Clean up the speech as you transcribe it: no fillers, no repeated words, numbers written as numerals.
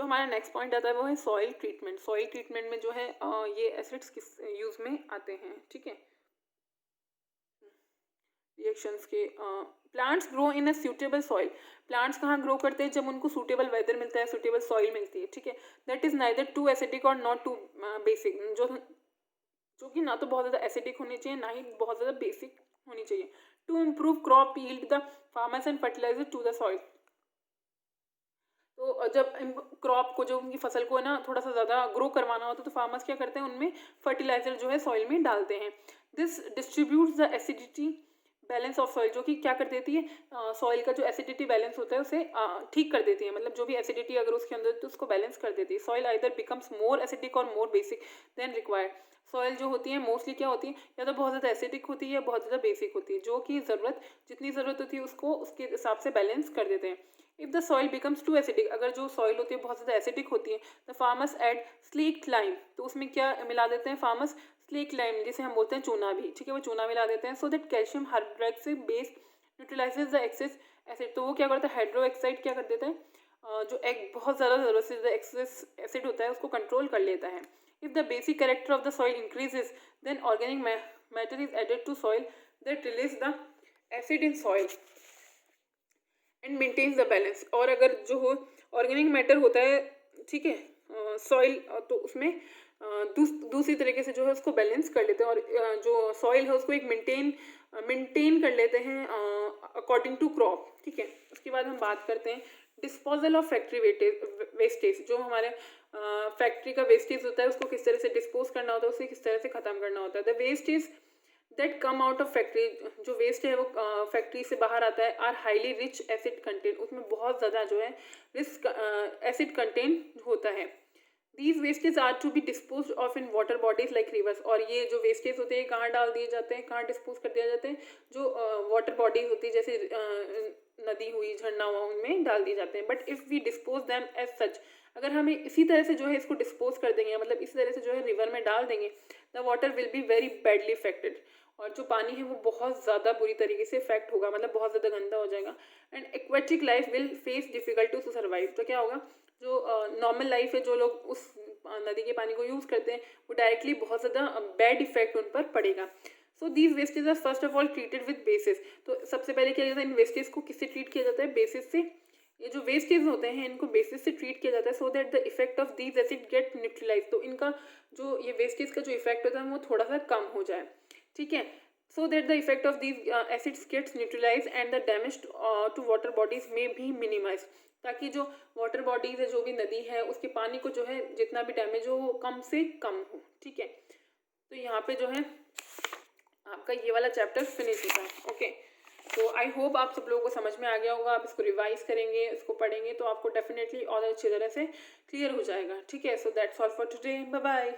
जो हमारा next point आता है वो है सॉइल ट्रीटमेंट। सॉइल ट्रीटमेंट में जो है ये एसिड्स किस यूज में आते हैं, ठीक है। रिएक्शंस के plants grow in a suitable soil. Plants कहाँ ग्रो करते हैं? जब उनको सूटेबल वेदर मिलता है, सूटेबल सॉइल मिलती है, ठीक है। That is neither too acidic और नॉट टू बेसिक, जो कि ना तो बहुत ज़्यादा एसिडिक होनी चाहिए, ना ही बहुत ज़्यादा बेसिक होनी चाहिए। To improve crop yield the farmers and fertilizer to the soil. तो जब क्रॉप को, जो उनकी फसल को है ना थोड़ा सा ज़्यादा ग्रो करवाना होता है, तो फार्मर्स क्या करते हैं, उनमें फर्टिलाइजर जो है सॉइल में डालते हैं। This distributes the acidity balance of soil, जो कि क्या कर देती है, सॉइल का जो एसिडिटी बैलेंस होता है उसे ठीक कर देती है। मतलब जो भी एसिडिटी अगर उसके अंदर, तो उसको बैलेंस कर देती है। Soil either becomes more acidic और more basic than required. Soil जो होती है मोस्टली क्या होती है, या तो बहुत ज़्यादा एसिडिक होती है या बहुत ज़्यादा बेसिक होती है, जो कि जितनी ज़रूरत होती है उसको उसके हिसाब से बैलेंस कर देते हैं। If the soil becomes too acidic, अगर जो सॉइल होती है बहुत ज़्यादा एसिडिक होती है, द फार्मर्स ऐड स्लीक्ड लाइम, तो उसमें क्या मिला देते हैं फार्मर्स, स्लीक लाइम, जिसे हम बोलते हैं चूना भी, ठीक है, वो चूना मिला देते हैं। So that calcium hydroxide base न्यूट्रलाइजेज the excess acid, तो वो क्या करता है, हाइड्रोक्साइड क्या कर देता है, जो एक बहुत ज़्यादा ज़रूरत से एक्सेस एसिड होता है उसको कंट्रोल कर लेता है। If the basic character of the soil increases then organic matter is added to soil that release the acid in soil and maintains the balance. और अगर जो हो ऑर्गेनिक मैटर होता है, ठीक है, सॉइल, तो उसमें दूसरी तरीके से जो है उसको बैलेंस कर लेते हैं, और जो सॉइल है उसको एक मेंटेन कर लेते हैं अकॉर्डिंग टू क्रॉप, ठीक है। उसके बाद हम बात करते हैं डिस्पोजल ऑफ फैक्ट्री वेस्टेज। जो हमारे फैक्ट्री का वेस्टेज होता है उसको किस तरह से डिस्पोज करना होता है, उसे किस तरह से ख़त्म करना होता है। The wastage that come out of factory, जो वेस्ट है वो फैक्ट्री से बाहर आता है, are highly rich acid content, उसमें बहुत ज़्यादा जो है रिस्क एसिड कंटेंट होता है। These wastage are to be dispose of in water bodies like rivers, और ये जो वेस्टेज होते हैं कहाँ डाल दिए जाते हैं, कहाँ डिस्पोज कर दिया जाते हैं, जो वाटर बॉडीज होती है जैसे नदी हुई, झरना हुआ, उनमें डाल दिए जाते हैं। But if we dispose them as such, अगर हमें इसी तरह से जो है इसको डिस्पोज कर देंगे, मतलब इसी तरह से जो है रिवर में डाल देंगे, the water will be very badly affected, और जो पानी है वो बहुत ज़्यादा बुरी तरीके से इफेक्ट होगा, मतलब बहुत ज़्यादा गंदा हो जाएगा। And aquatic life will face difficulty to survive, तो क्या होगा, जो नॉर्मल लाइफ है, जो लोग उस नदी के पानी को यूज़ करते हैं, वो डायरेक्टली बहुत ज़्यादा बैड इफेक्ट उन पर पड़ेगा। So these wastage are first of all treated with bases, तो सबसे पहले क्या जाता है, इन वेस्टेज को किससे ट्रीट किया जाता है, बेसिस से। ये जो वेस्टेज होते हैं इनको बेसिस से ट्रीट किया जाता है, so that the effect of these acid get neutralize, तो इनका जो ये वेस्टेज का जो इफेक्ट होता है वो थोड़ा सा कम हो जाए, ठीक है। so that the effect of these acids gets neutralized and the damage to water bodies may be minimized, ताकि जो वाटर बॉडीज है, जो भी नदी है, उसके पानी को जो है जितना भी डैमेज हो वो कम से कम हो, ठीक है। तो यहाँ पे जो है आपका ये वाला चैप्टर फिनिश होता है, ओके। तो आई होप आप सब लोगों को समझ में आ गया होगा। आप इसको रिवाइज करेंगे, इसको पढ़ेंगे तो आपको डेफिनेटली और अच्छी तरह से क्लियर हो जाएगा, ठीक है। So that's all for today, bye bye.